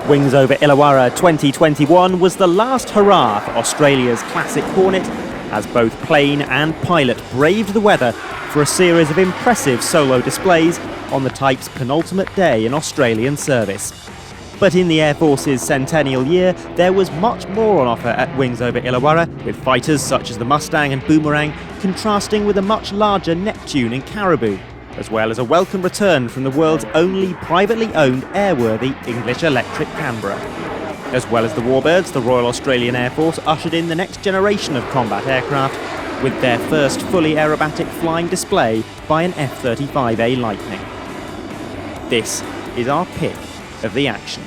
Wings Over Illawarra 2021 was the last hurrah for Australia's classic Hornet, as both plane and pilot braved the weather for a series of impressive solo displays on the type's penultimate day in Australian service. But in the Air Force's centennial year, there was much more on offer at Wings Over Illawarra, with fighters such as the Mustang and Boomerang contrasting with a much larger Neptune and Caribou, as well as a welcome return from the world's only privately owned airworthy English Electric Canberra. As well as the Warbirds, the Royal Australian Air Force ushered in the next generation of combat aircraft with their first fully aerobatic flying display by an F-35A Lightning. This is our pick of the action.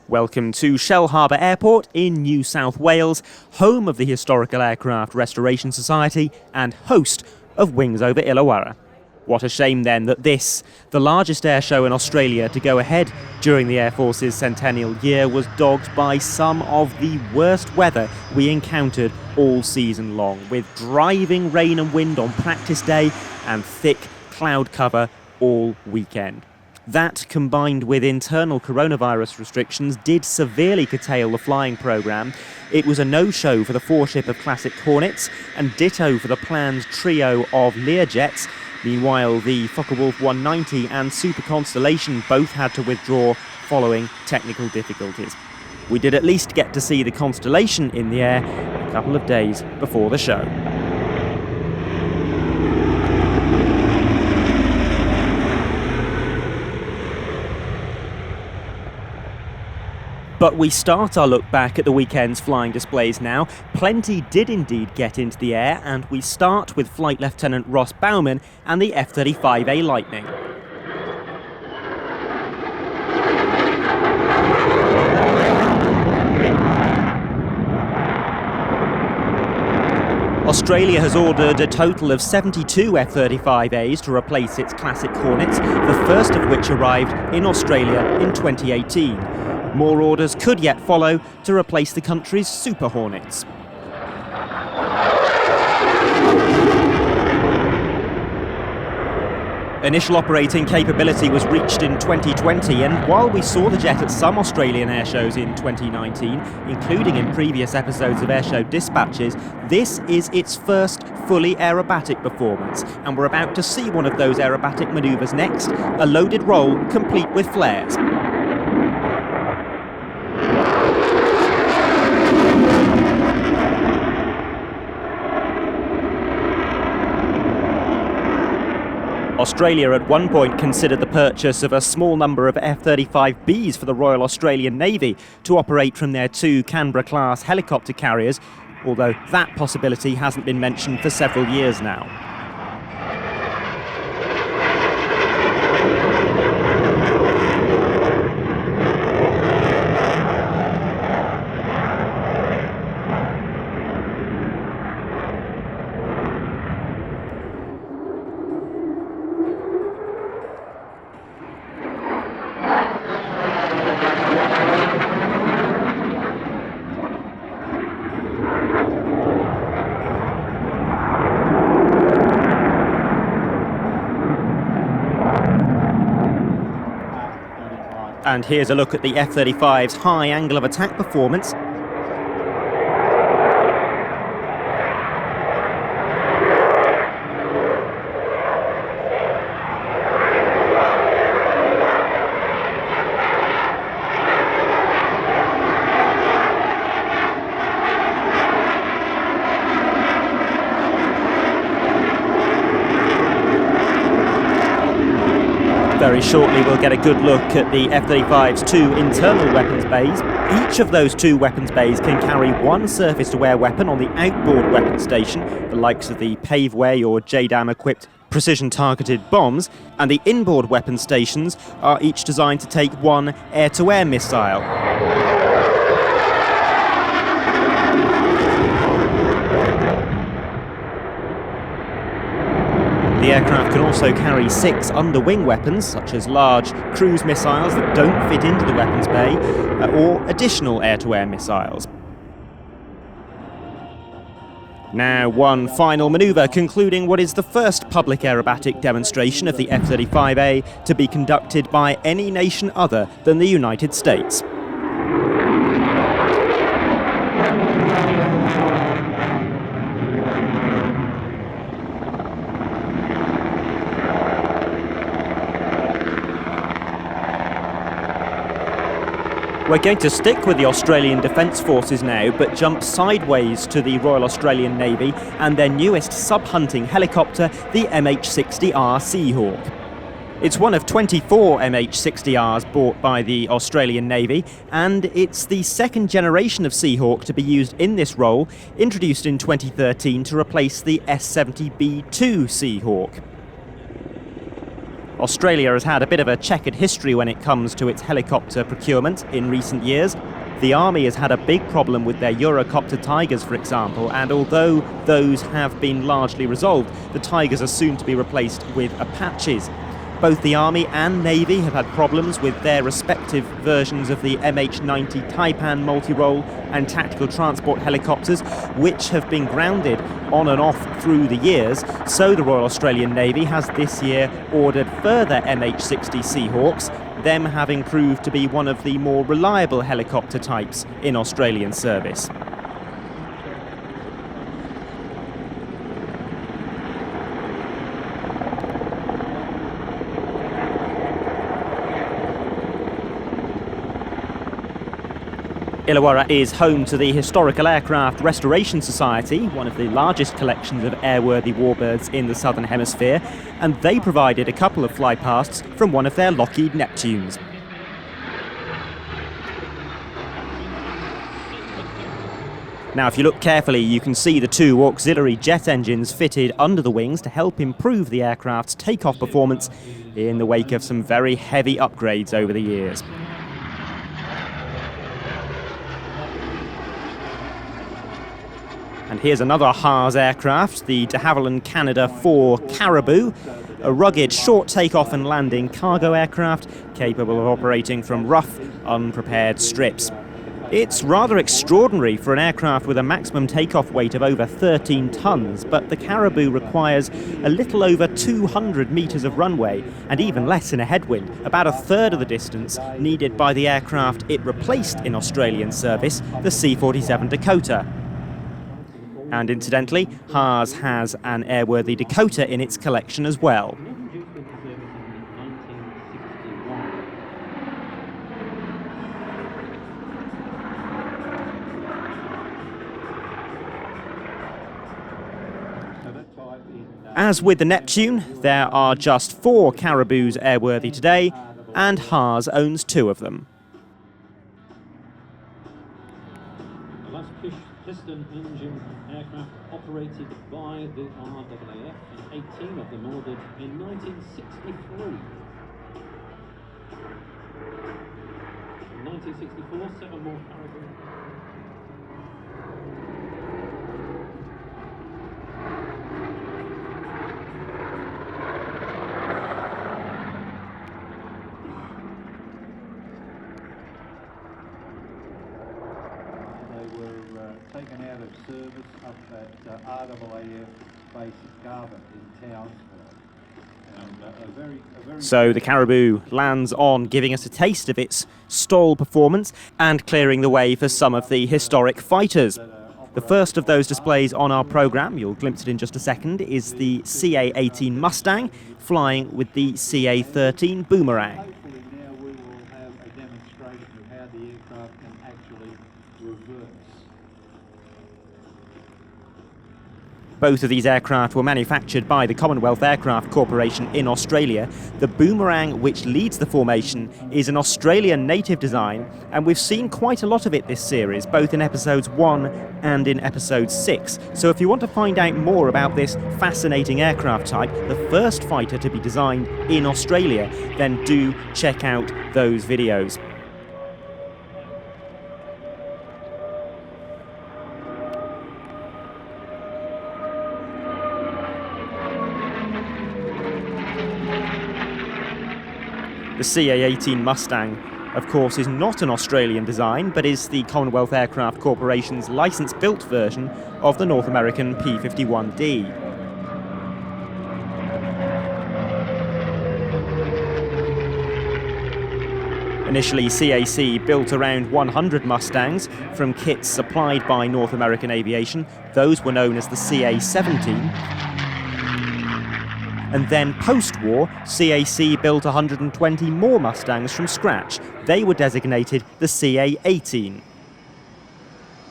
Welcome to Shellharbour Airport in New South Wales, home of the Historical Aircraft Restoration Society and host of Wings Over Illawarra. What a shame then that this, the largest air show in Australia to go ahead during the Air Force's centennial year, was dogged by some of the worst weather we encountered all season long, with driving rain and wind on practice day and thick cloud cover all weekend. That, combined with internal coronavirus restrictions, did severely curtail the flying programme. It was a no-show for the four-ship of classic Hornets and ditto for the planned trio of Learjets. Meanwhile, the Focke-Wulf 190 and Super Constellation both had to withdraw following technical difficulties. We did at least get to see the Constellation in the air a couple of days before the show. But we start our look back at the weekend's flying displays now. Plenty did indeed get into the air, and we start with Flight Lieutenant Ross Baumann and the F-35A Lightning. Australia has ordered a total of 72 F-35As to replace its classic Hornets, the first of which arrived in Australia in 2018. More orders could yet follow to replace the country's Super Hornets. Initial operating capability was reached in 2020, and while we saw the jet at some Australian airshows in 2019, including in previous episodes of Airshow Dispatches, this is its first fully aerobatic performance, and we're about to see one of those aerobatic manoeuvres next, a loaded roll complete with flares. Australia at one point considered the purchase of a small number of F-35Bs for the Royal Australian Navy to operate from their two Canberra-class helicopter carriers, although that possibility hasn't been mentioned for several years now. And here's a look at the F-35's high angle of attack performance. Very shortly we'll get a good look at the F-35's two internal weapons bays. Each of those two weapons bays can carry one surface-to-air weapon on the outboard weapon station, the likes of the Paveway or JDAM-equipped precision-targeted bombs, and the inboard weapon stations are each designed to take one air-to-air missile. The aircraft can also carry 6 under-wing weapons, such as large cruise missiles that don't fit into the weapons bay, or additional air-to-air missiles. Now, one final manoeuvre concluding what is the first public aerobatic demonstration of the F-35A to be conducted by any nation other than the United States. We're going to stick with the Australian Defence Forces now, but jump sideways to the Royal Australian Navy and their newest sub-hunting helicopter, the MH60R Seahawk. It's one of 24 MH60Rs bought by the Australian Navy, and it's the second generation of Seahawk to be used in this role, introduced in 2013 to replace the S70B2 Seahawk. Australia has had a bit of a checkered history when it comes to its helicopter procurement in recent years. The Army has had a big problem with their Eurocopter Tigers, for example, and although those have been largely resolved, the Tigers are soon to be replaced with Apaches. Both the Army and Navy have had problems with their respective versions of the MH90 Taipan multi-role and tactical transport helicopters, which have been grounded on and off through the years. So the Royal Australian Navy has this year ordered further MH60 Seahawks, them having proved to be one of the more reliable helicopter types in Australian service. Illawarra is home to the Historical Aircraft Restoration Society, one of the largest collections of airworthy warbirds in the Southern Hemisphere, and they provided a couple of flypasts from one of their Lockheed Neptunes. Now, if you look carefully, you can see the two auxiliary jet engines fitted under the wings to help improve the aircraft's takeoff performance in the wake of some very heavy upgrades over the years. And here's another HARS aircraft, the de Havilland Canada 4 Caribou, a rugged short takeoff and landing cargo aircraft capable of operating from rough, unprepared strips. It's rather extraordinary for an aircraft with a maximum takeoff weight of over 13 tons, but the Caribou requires a little over 200 metres of runway, and even less in a headwind, about a third of the distance needed by the aircraft it replaced in Australian service, the C-47 Dakota. And incidentally, HARS has an airworthy Dakota in its collection as well. As with the Neptune, there are just 4 Caribous airworthy today, and HARS owns 2 of them. Piston engine aircraft operated by the RAAF, and 18 of them ordered in 1963. In 1964, 7 more Caribou. Taken out of service up at RAAF base at Garber in Townsville. So the Caribou lands on giving us a taste of its stall performance and clearing the way for some of the historic fighters. The first of those displays on our programme, you'll glimpse it in just a second, is the CA18 Mustang flying with the CA13 Boomerang. Hopefully now we will have a demonstration of how the aircraft can actually reverse. Both of these aircraft were manufactured by the Commonwealth Aircraft Corporation in Australia. The Boomerang, which leads the formation, is an Australian native design, and we've seen quite a lot of it this series, both in episodes 1 and in episode 6. So if you want to find out more about this fascinating aircraft type, the first fighter to be designed in Australia, then do check out those videos. The CA18 Mustang, of course, is not an Australian design, but is the Commonwealth Aircraft Corporation's license-built version of the North American P-51D. Initially, CAC built around 100 Mustangs from kits supplied by North American Aviation. Those were known as the CA-17. And then post-war, CAC built 120 more Mustangs from scratch. They were designated the CA18.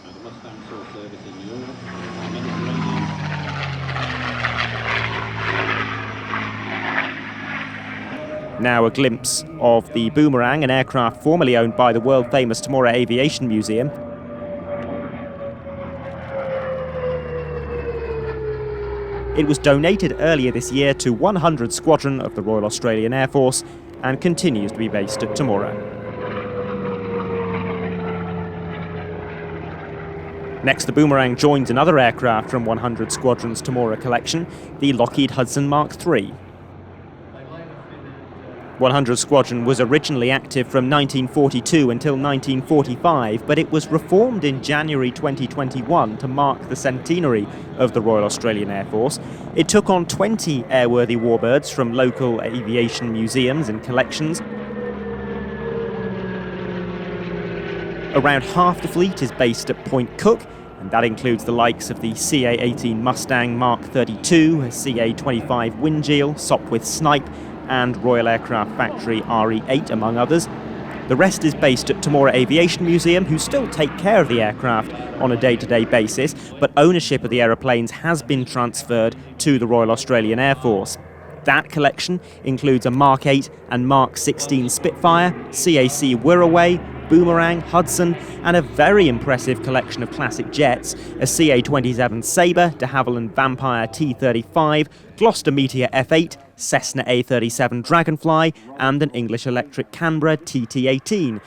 The Mustang saw service in Europe, Mediterranean. Now a glimpse of the Boomerang, an aircraft formerly owned by the world-famous Temora Aviation Museum. It was donated earlier this year to 100 Squadron of the Royal Australian Air Force and continues to be based at Temora. Next, the Boomerang joins another aircraft from 100 Squadron's Temora collection, the Lockheed Hudson Mark III. 100 Squadron was originally active from 1942 until 1945, but it was reformed in January 2021 to mark the centenary of the Royal Australian Air Force. It took on 20 airworthy Warbirds from local aviation museums and collections. Around half the fleet is based at Point Cook, and that includes the likes of the CA18 Mustang Mark 32, CA25 Windjeel, Sopwith Snipe, and Royal Aircraft Factory RE8, among others. The rest is based at Temora Aviation Museum, who still take care of the aircraft on a day-to-day basis, but ownership of the aeroplanes has been transferred to the Royal Australian Air Force. That collection includes a Mark 8 and Mark 16 Spitfire, CAC Wirraway, Boomerang, Hudson, and a very impressive collection of classic jets, a CA-27 Sabre, de Havilland Vampire T-35, Gloucester Meteor F-8, Cessna A-37 Dragonfly, and an English Electric Canberra TT-18.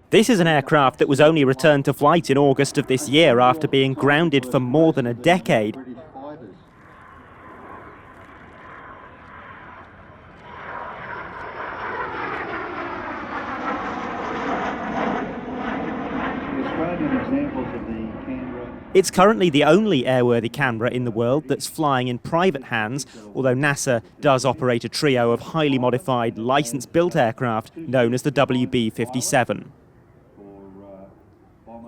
This is an aircraft that was only returned to flight in August of this year after being grounded for more than a decade. It's currently the only airworthy Canberra in the world that's flying in private hands, although NASA does operate a trio of highly modified license-built aircraft known as the WB-57.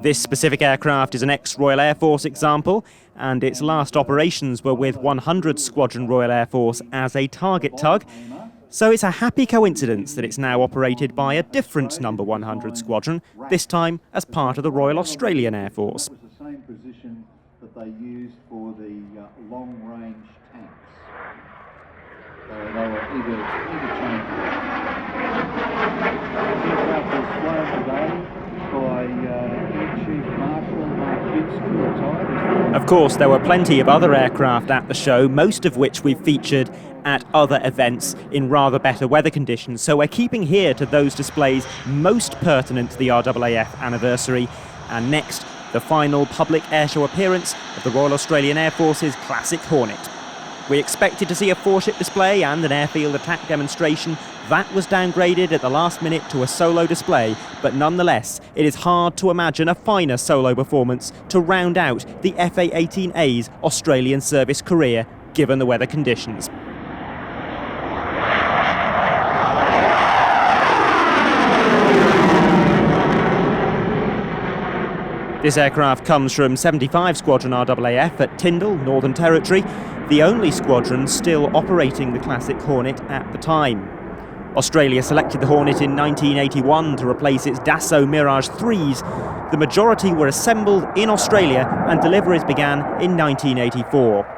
This specific aircraft is an ex-Royal Air Force example, and its last operations were with 100 Squadron Royal Air Force as a target tug. So it's a happy coincidence that it's now operated by a different number 100 Squadron, this time as part of the Royal Australian Air Force. It was the same position that they used for the long-range tanks. So they were interchangeable. The aircraft was flown today by Air Chief Marshal Mark Bixby, retired. Of course, there were plenty of other aircraft at the show, most of which we've featured at other events in rather better weather conditions. So we're keeping here to those displays most pertinent to the RAAF anniversary. And next, the final public airshow appearance of the Royal Australian Air Force's classic Hornet. We expected to see a 4-ship display and an airfield attack demonstration. That was downgraded at the last minute to a solo display, but nonetheless, it is hard to imagine a finer solo performance to round out the FA-18A's Australian service career, given the weather conditions. This aircraft comes from 75 Squadron RAAF at Tyndall, Northern Territory, the only squadron still operating the classic Hornet at the time. Australia selected the Hornet in 1981 to replace its Dassault Mirage 3s. The majority were assembled in Australia and deliveries began in 1984.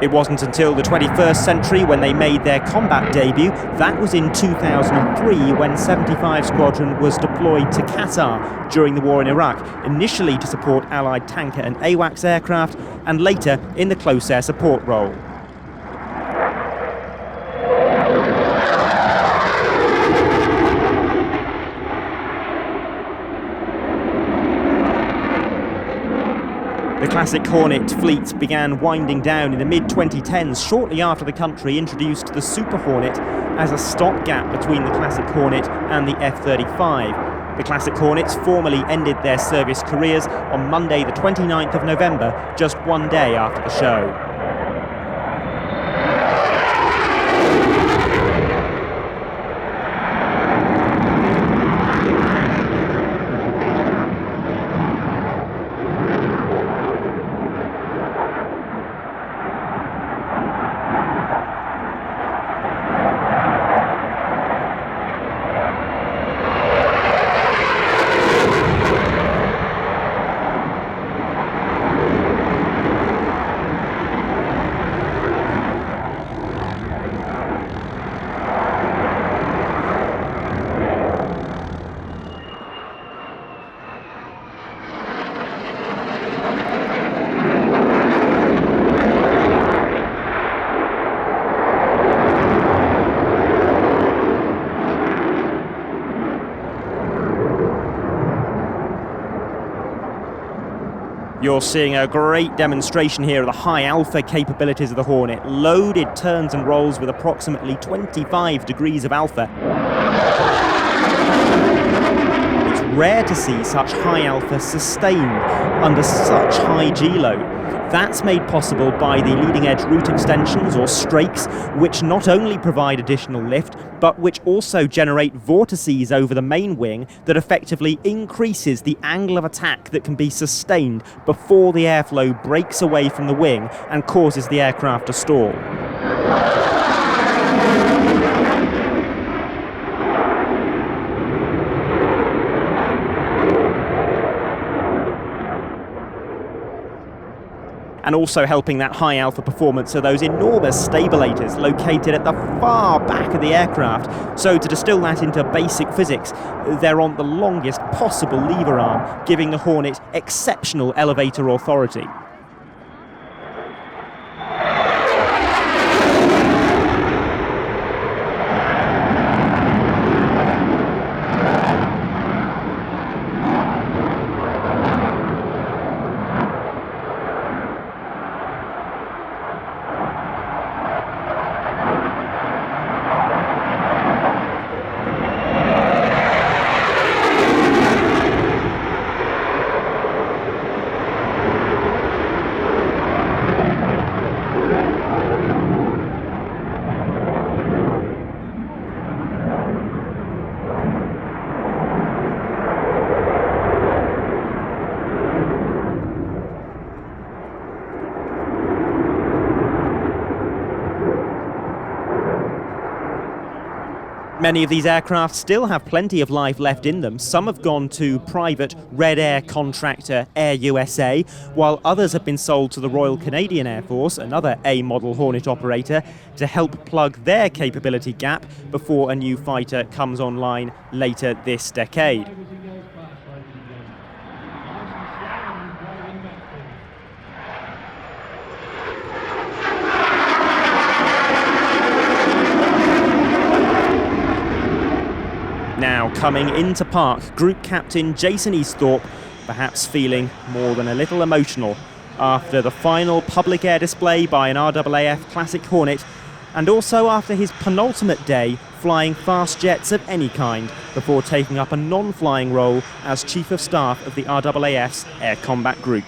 It wasn't until the 21st century when they made their combat debut. That was in 2003 when 75 Squadron was deployed to Qatar during the war in Iraq, initially to support Allied tanker and AWACS aircraft, and later in the close air support role. The classic Hornet fleet began winding down in the mid-2010s, shortly after the country introduced the Super Hornet as a stopgap between the classic Hornet and the F-35. The classic Hornets formally ended their service careers on Monday the 29th of November, just one day after the show. You're seeing a great demonstration here of the high alpha capabilities of the Hornet. Loaded turns and rolls with approximately 25 degrees of alpha. It's rare to see such high alpha sustained under such high G-load. That's made possible by the leading-edge route extensions, or strakes, which not only provide additional lift, but which also generate vortices over the main wing that effectively increases the angle of attack that can be sustained before the airflow breaks away from the wing and causes the aircraft to stall. And also helping that high alpha performance are those enormous stabilators located at the far back of the aircraft. So to distill that into basic physics, they're on the longest possible lever arm, giving the Hornet exceptional elevator authority. Many of these aircraft still have plenty of life left in them. Some have gone to private Red Air contractor Air USA, while others have been sold to the Royal Canadian Air Force, another A-model Hornet operator, to help plug their capability gap before a new fighter comes online later this decade. Now coming into park, Group Captain Jason Easthorpe, perhaps feeling more than a little emotional after the final public air display by an RAAF Classic Hornet, and also after his penultimate day flying fast jets of any kind before taking up a non-flying role as Chief of Staff of the RAAF's Air Combat Group.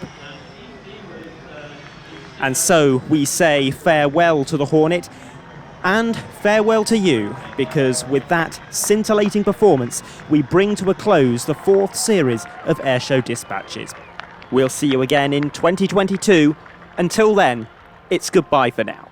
And so we say farewell to the Hornet, and farewell to you, because with that scintillating performance, we bring to a close the 4th series of Airshow Dispatches. We'll see you again in 2022. Until then, it's goodbye for now.